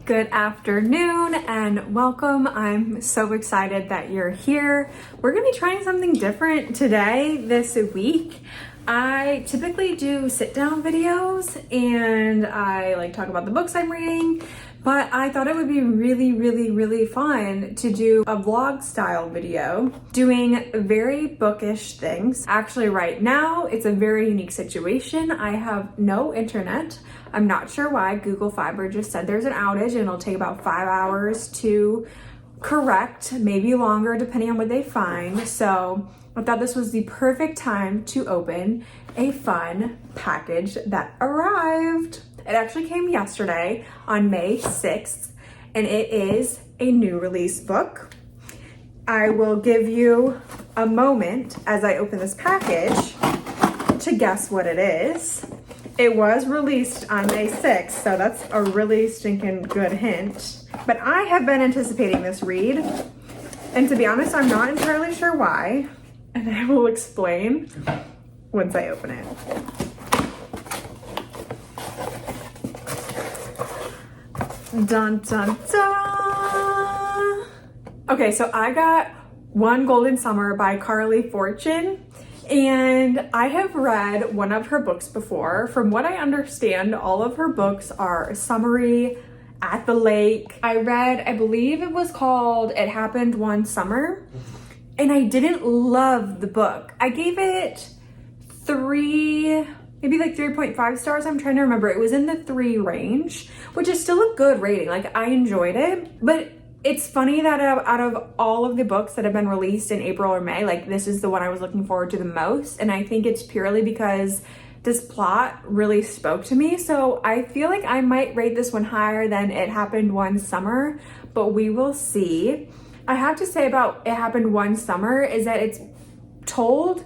Good afternoon and welcome. I'm so excited that you're here. We're gonna be trying something different today, this week. I typically do sit down videos and I like talk about the books I'm reading, but I thought it would be really fun to do a vlog style video doing very bookish things. Actually, right now, it's a very unique situation. I have no internet. I'm not sure why. Google Fiber just said there's an outage and it'll take about 5 hours to correct, maybe longer depending on what they find. So I thought this was the perfect time to open a fun package that arrived. It actually came yesterday on May 6th, and it is a new release book. I will give you a moment as I open this package to guess what it is. It was released on May 6th, so that's a really stinking good hint. But I have been anticipating this read, and to be honest, I'm not entirely sure why, and I will explain once I open it. Dun dun dun! Okay, so I got One Golden Summer by Carly Fortune. And I have read one of her books before. From what I understand, all of her books are summary, at the lake. I read, I believe it was called It Happened One Summer, and I didn't love the book. I gave it maybe like 3.5 stars. I'm trying to remember. It was in the 3 range, which is still a good rating. Like, I enjoyed it, but it's funny that out of all of the books that have been released in April or May, like this is the one I was looking forward to the most. And I think it's purely because this plot really spoke to me. So I feel like I might rate this one higher than It Happened One Summer, but we will see. I have to say about It Happened One Summer is that it's told,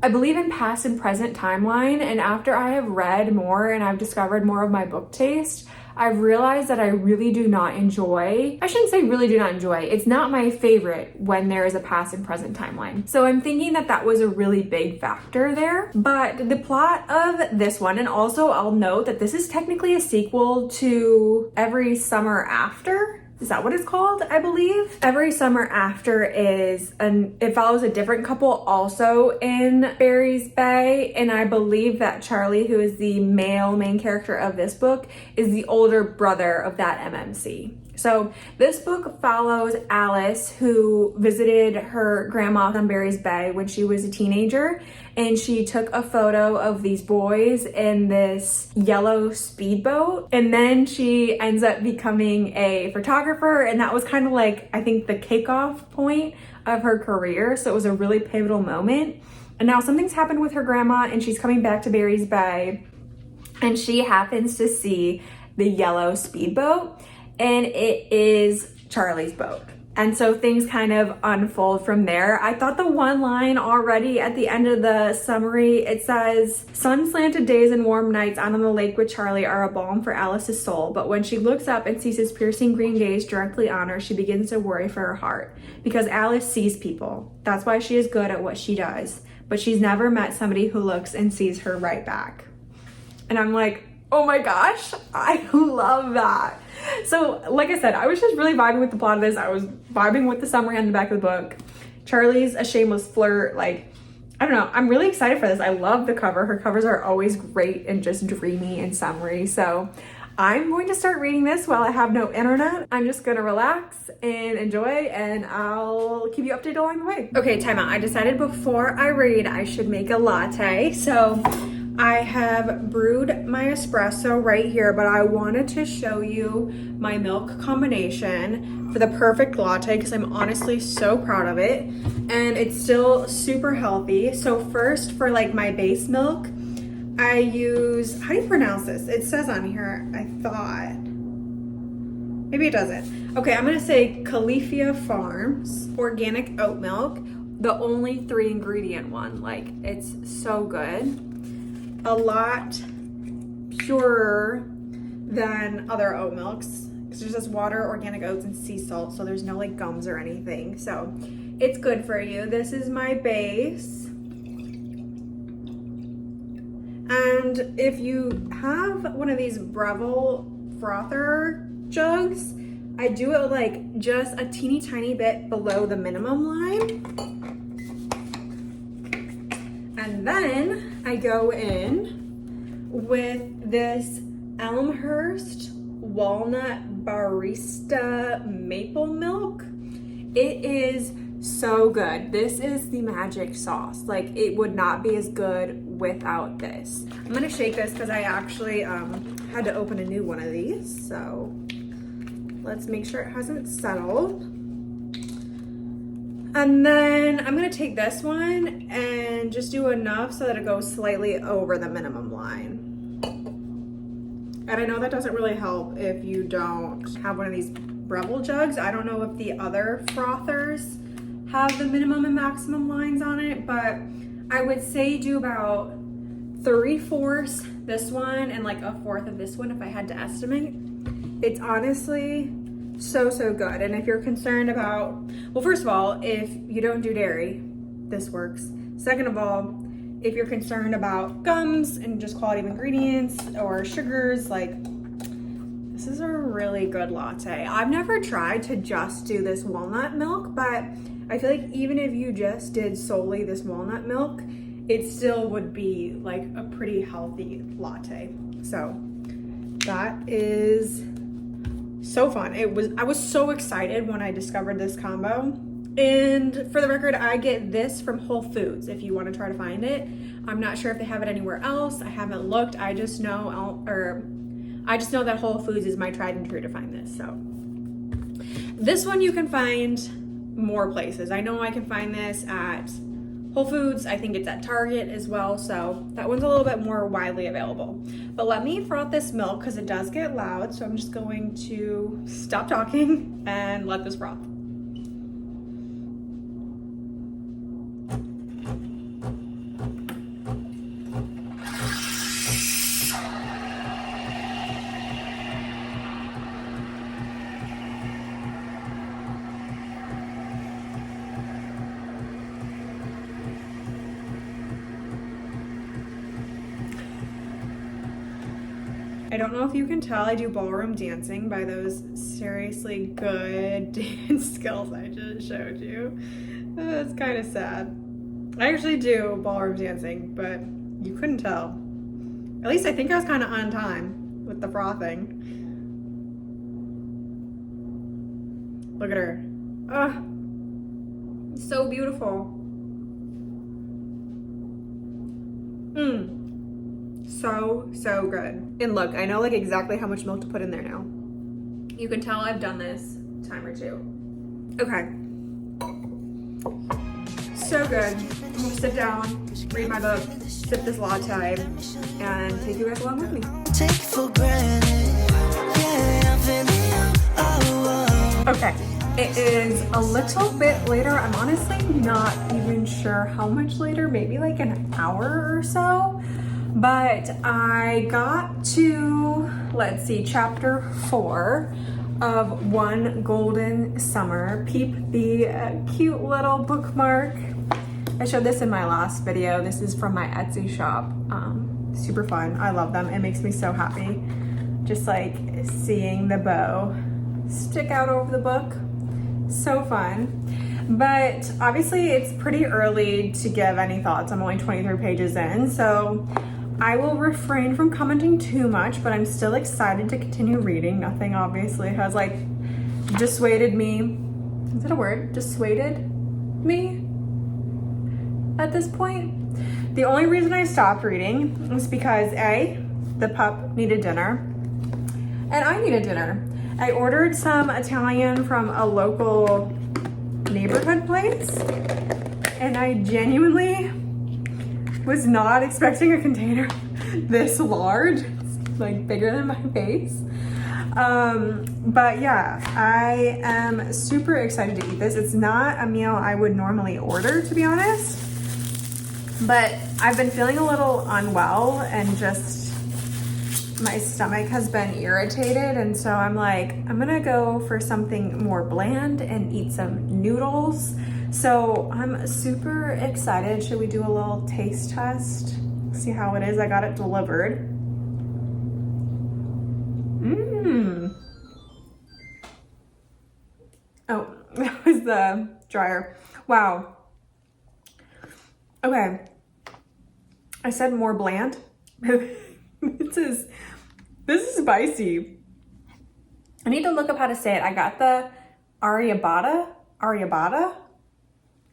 I believe, in past and present timeline. And after I have read more and I've discovered more of my book taste, I've realized that I really do not enjoy, I shouldn't say really do not enjoy, it's not my favorite when there is a past and present timeline. So I'm thinking that that was a really big factor there. But the plot of this one, and also I'll note that this is technically a sequel to Every Summer After. Is that what it's called? I believe. Every Summer After it follows a different couple also in Barry's Bay. And I believe that Charlie, who is the male main character of this book, is the older brother of that MMC. So this book follows Alice, who visited her grandma on Barry's Bay when she was a teenager, and she took a photo of these boys in this yellow speedboat, and then she ends up becoming a photographer, and that was kind of like, I think, the kickoff point of her career. So it was a really pivotal moment. And now something's happened with her grandma, and she's coming back to Barry's Bay, and she happens to see the yellow speedboat, and it is Charlie's boat. And so things kind of unfold from there. I thought the one line already at the end of the summary, it says, "Sun-slanted days and warm nights out on the lake with Charlie are a balm for Alice's soul. But when she looks up and sees his piercing green gaze directly on her, she begins to worry for her heart. Because Alice sees people. That's why she is good at what she does. But she's never met somebody who looks and sees her right back." And I'm like, oh my gosh, I love that. So like I said, I was just really vibing with the plot of this. I was vibing with the summary on the back of the book. Charlie's a shameless flirt. Like, I don't know, I'm really excited for this. I love the cover. Her covers are always great and just dreamy and summery. So I'm going to start reading this while I have no internet. I'm just gonna relax and enjoy, and I'll keep you updated along the way. Okay, time out. I decided before I read, I should make a latte. So I have brewed my espresso right here, but I wanted to show you my milk combination for the perfect latte because I'm honestly so proud of it, and it's still super healthy. So first, for like my base milk, I use, how do you pronounce this? It says on here, I thought, maybe it doesn't. Okay, I'm gonna say Califia Farms organic oat milk, the only 3 ingredient one. Like, it's so good. A lot purer than other oat milks because it's just water, organic oats, and sea salt, so there's no like gums or anything, so it's good for you. This is my base, and if you have one of these Breville frother jugs, I do it like just a teeny tiny bit below the minimum line. And then I go in with this Elmhurst Walnut Barista Maple Milk. It is so good. This is the magic sauce. Like, it would not be as good without this. I'm gonna shake this because I actually had to open a new one of these. So let's make sure it hasn't settled. And then I'm gonna take this one and just do enough so that it goes slightly over the minimum line. And I know that doesn't really help if you don't have one of these Breville jugs. I don't know if the other frothers have the minimum and maximum lines on it, but I would say do about 3/4 this one and like 1/4 of this one if I had to estimate. It's honestly so good. And if you're concerned about, well, first of all, if you don't do dairy, this works. Second of all, if you're concerned about gums and just quality of ingredients or sugars, like, this is a really good latte. I've never tried to just do this walnut milk, but I feel like even if you just did solely this walnut milk, it still would be like a pretty healthy latte. So that is so fun. I was so excited when I discovered this combo. And for the record, I get this from Whole Foods if you want to try to find it. I'm not sure if they have it anywhere else. I haven't looked. I just know that Whole Foods is my tried and true to find this. So this one you can find more places. I know I can find this at Whole Foods. I think it's at Target as well. So that one's a little bit more widely available. But let me froth this milk because it does get loud. So I'm just going to stop talking and let this froth. I don't know if you can tell, I do ballroom dancing by those seriously good dance skills I just showed you. That's kind of sad. I actually do ballroom dancing, but you couldn't tell. At least I think I was kind of on time with the frothing. Look at her. Ah, so beautiful. So good. And look, I know like exactly how much milk to put in there now. You can tell I've done this a time or two. Okay. So good. I'm gonna sit down, read my book, sip this latte, and take you guys along with me. Take for granted. Yeah, okay. It is a little bit later. I'm honestly not even sure how much later, maybe like an hour or so. But I got to, let's see, chapter 4 of One Golden Summer. Peep the cute little bookmark. I showed this in my last video. This is from my Etsy shop. Super fun. I love them. It makes me so happy. Just like seeing the bow stick out over the book. So fun. But obviously it's pretty early to give any thoughts. I'm only 23 pages in, so I will refrain from commenting too much, but I'm still excited to continue reading. Nothing obviously has like dissuaded me. Is that a word? Dissuaded me at this point. The only reason I stopped reading was because A, the pup needed dinner and I needed dinner. I ordered some Italian from a local neighborhood place and I genuinely was not expecting a container this large. It's like bigger than my face. But yeah, I am super excited to eat this. It's not a meal I would normally order, to be honest, but I've been feeling a little unwell and just my stomach has been irritated. And so I'm like, I'm gonna go for something more bland and eat some noodles. So I'm super excited. Should we do a little taste test? See how it is. I got it delivered. Oh, that was the dryer. Wow. Okay. I said more bland. This is spicy. I need to look up how to say it. I got the arrabbiata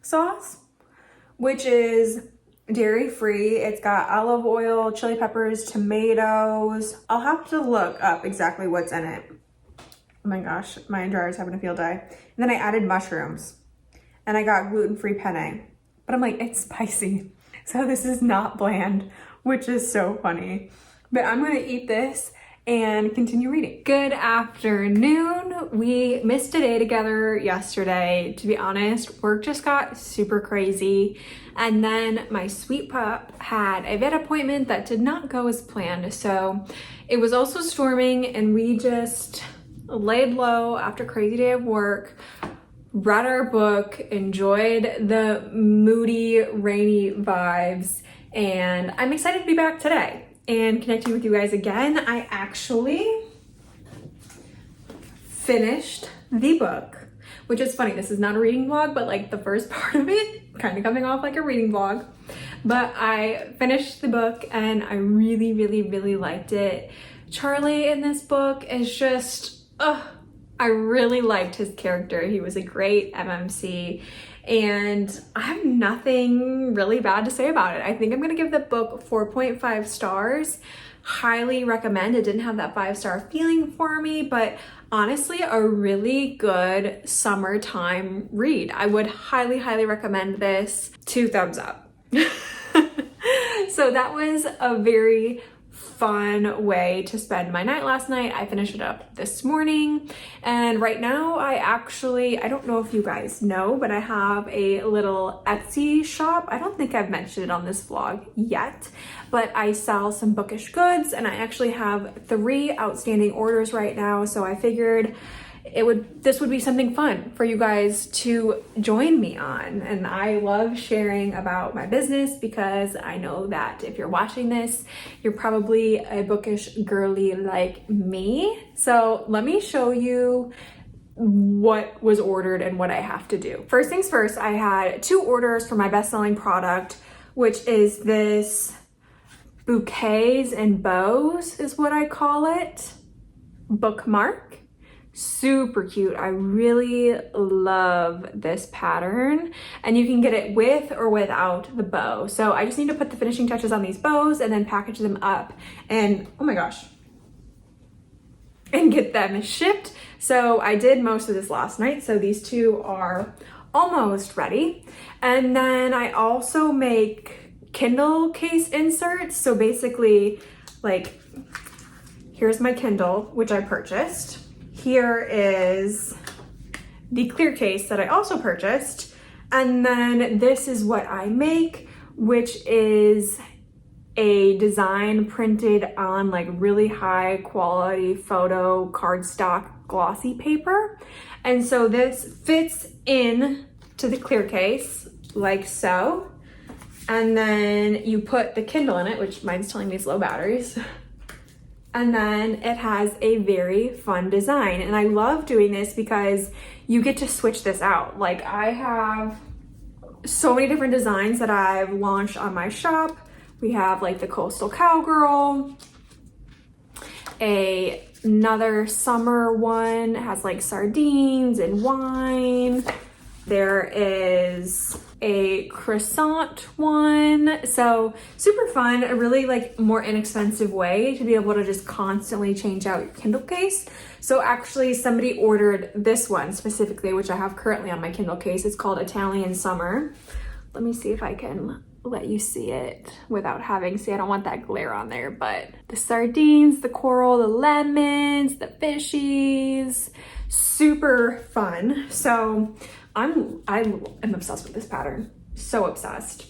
sauce, which is dairy-free. It's got olive oil, chili peppers, tomatoes. I'll have to look up exactly what's in it. Oh my gosh, my dryer's having a field day. And then I added mushrooms and I got gluten-free penne. But I'm like, it's spicy. So this is not bland, which is so funny. But I'm gonna eat this and continue reading. Good afternoon. We missed a day together yesterday. To be honest, work just got super crazy. And then my sweet pup had a vet appointment that did not go as planned. So it was also storming and we just laid low after a crazy day of work, read our book, enjoyed the moody, rainy vibes, and I'm excited to be back today and connecting with you guys again. I actually finished the book, which is funny. This is not a reading vlog, but like the first part of it kind of coming off like a reading vlog. But I finished the book and I really, really, really liked it. Charlie in this book is just, I really liked his character. He was a great MMC and I have nothing really bad to say about it. I think I'm gonna give the book 4.5 stars. Highly recommend. It didn't have that 5-star feeling for me, but honestly, a really good summertime read. I would highly, highly recommend this. 2 thumbs up. So that was a very fun way to spend my night last night. I finished it up this morning and right now I don't know if you guys know, but I have a little Etsy shop. I don't think I've mentioned it on this vlog yet, but I sell some bookish goods and I actually have 3 outstanding orders right now. So I figured this would be something fun for you guys to join me on. And I love sharing about my business because I know that if you're watching this, you're probably a bookish girly like me. So let me show you what was ordered and what I have to do. First things first, I had 2 orders for my best-selling product, which is this bouquets and bows is what I call it, bookmark. Super cute. I really love this pattern and you can get it with or without the bow. So I just need to put the finishing touches on these bows and then package them up and oh my gosh, and get them shipped. So I did most of this last night. So these 2 are almost ready. And then I also make Kindle case inserts. So basically like, here's my Kindle, which I purchased. Here is the clear case that I also purchased. And then this is what I make, which is a design printed on like really high quality photo cardstock glossy paper. And so this fits in to the clear case like so. And then you put the Kindle in it, which mine's telling me it's low batteries. And then it has a very fun design. And I love doing this because you get to switch this out. Like I have so many different designs that I've launched on my shop. We have like the Coastal Cowgirl, another summer one has like sardines and wine. There is a croissant one. So super fun, a really like more inexpensive way to be able to just constantly change out your Kindle case. So actually somebody ordered this one specifically, which I have currently on my Kindle case. It's called Italian Summer. Let me see if I can let you see it without having, see, I don't want that glare on there, but the sardines, the coral, the lemons, the fishies, super fun. So I am obsessed with this pattern, so obsessed.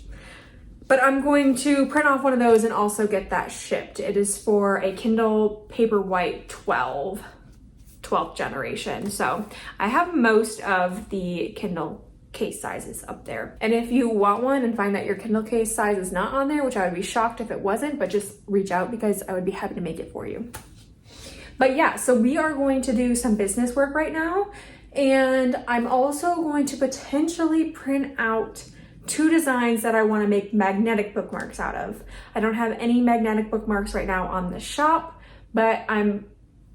But I'm going to print off one of those and also get that shipped. It is for a Kindle Paperwhite 12th generation. So I have most of the Kindle case sizes up there. And if you want one and find that your Kindle case size is not on there, which I would be shocked if it wasn't, but just reach out because I would be happy to make it for you. But yeah, so we are going to do some business work right now. And I'm also going to potentially print out 2 designs that I want to make magnetic bookmarks out of. I don't have any magnetic bookmarks right now on the shop, but I'm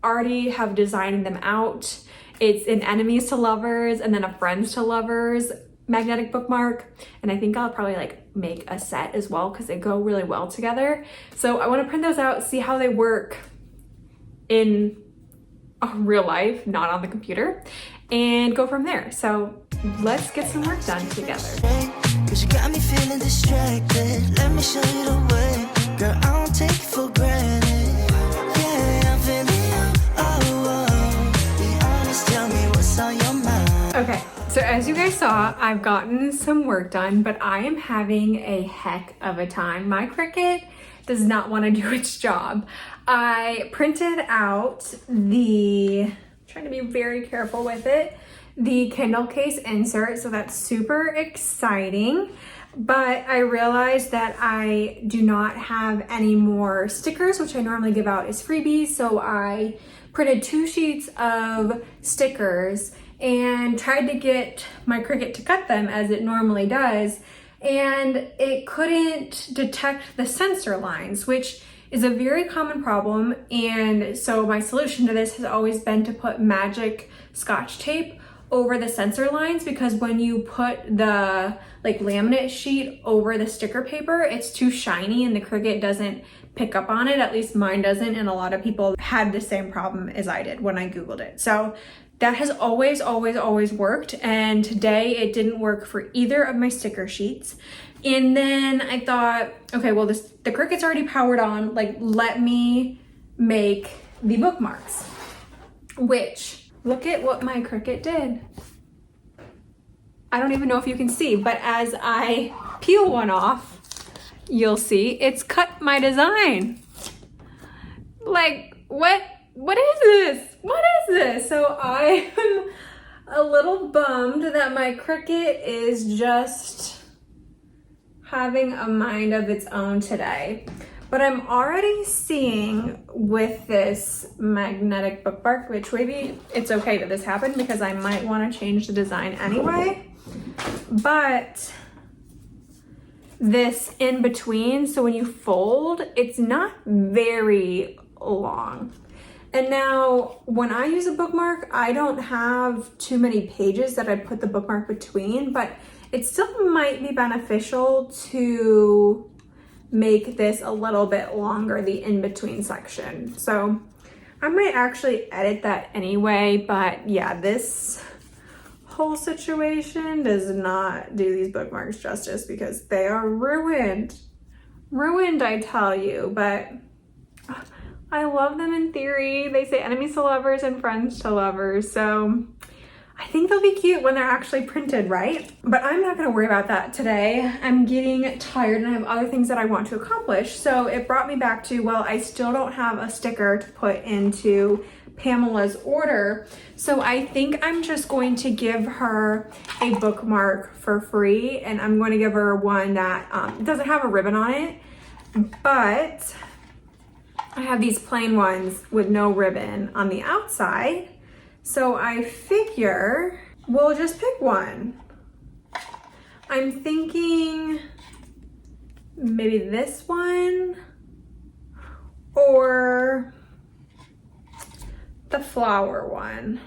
already have designed them out. It's an enemies to lovers and then a friends to lovers magnetic bookmark. And I think I'll probably like make a set as well because they go really well together. So I want to print those out, see how they work in real life, not on the computer, and go from there. So let's get some work done together. Cause you got me feeling distracted. Let me show you the way. Girl, I don't take it for granted. Yeah, I'm feeling you. Oh. Be honest, tell me what's on your mind. Okay, so as you guys saw, I've gotten some work done, but I am having a heck of a time. My Cricut does not want to do its job. I printed out trying to be very careful with it, the Kindle case insert, so that's super exciting. But I realized that I do not have any more stickers, which I normally give out as freebies. So I printed 2 sheets of stickers and tried to get my Cricut to cut them as it normally does. And it couldn't detect the sensor lines, which is a very common problem. And so my solution to this has always been to put magic Scotch tape over the sensor lines, because when you put the like laminate sheet over the sticker paper, it's too shiny and the Cricut doesn't pick up on it. At least mine doesn't, and a lot of people had the same problem as I did when I Googled it. So that has always worked, and today it didn't work for either of my sticker sheets. And then I thought, okay, well the Cricut's already powered on, like let me make the bookmarks, which look at what my Cricut did. I don't even know if you can see, but as I peel one off, you'll see it's cut my design. Like, what is this? What is this? So I am a little bummed that my Cricut is just having a mind of its own today. But I'm already seeing with this magnetic bookmark, which maybe it's okay that this happened because I might want to change the design anyway. But this in between, so when you fold, it's not very long. And now when I use a bookmark, I don't have too many pages that I put the bookmark between, but it still might be beneficial to make this a little bit longer, the in-between section. So I might actually edit that anyway, but yeah, this whole situation does not do these bookmarks justice because they are ruined. Ruined, I tell you, but I love them in theory. They say enemies to lovers and friends to lovers, so I think they'll be cute when they're actually printed, right? But I'm not gonna worry about that today. I'm getting tired and I have other things that I want to accomplish. So it brought me back to, well, I still don't have a sticker to put into Pamela's order. So I think I'm just going to give her a bookmark for free, and I'm going to give her one that doesn't have a ribbon on it, but I have these plain ones with no ribbon on the outside. So I figure we'll just pick one. I'm thinking maybe this one or the flower one.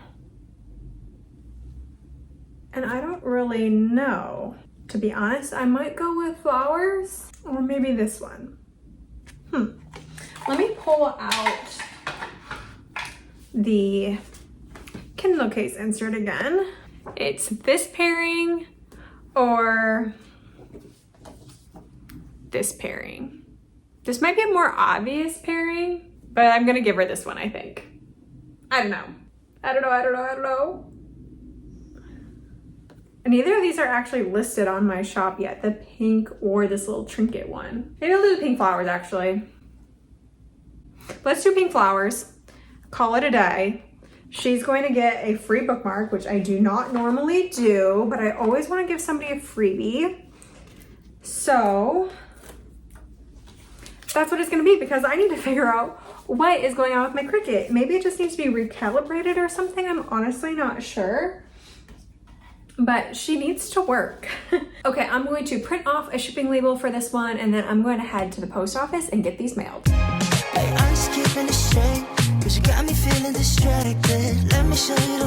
And I don't really know. To be honest, I might go with flowers or maybe this one. Let me pull out the Kindle case insert again. It's this pairing or this pairing. This might be a more obvious pairing, but I'm gonna give her this one, I think. I don't know. And neither of these are actually listed on my shop yet, the pink or this little trinket one. Maybe I'll do the pink flowers actually. Let's do pink flowers, call it a day. She's going to get a free bookmark, which I do not normally do, but I always want to give somebody a freebie. So that's what it's going to be, because I need to figure out What is going on with my Cricut? Maybe it just needs to be recalibrated or something. I'm honestly not sure. But she needs to work. Okay, I'm going to print off a shipping label for this one, and then I'm going to head to the post office and get these mailed. I'm just keeping it straight, 'cause you got me feeling distracted. Let me show you the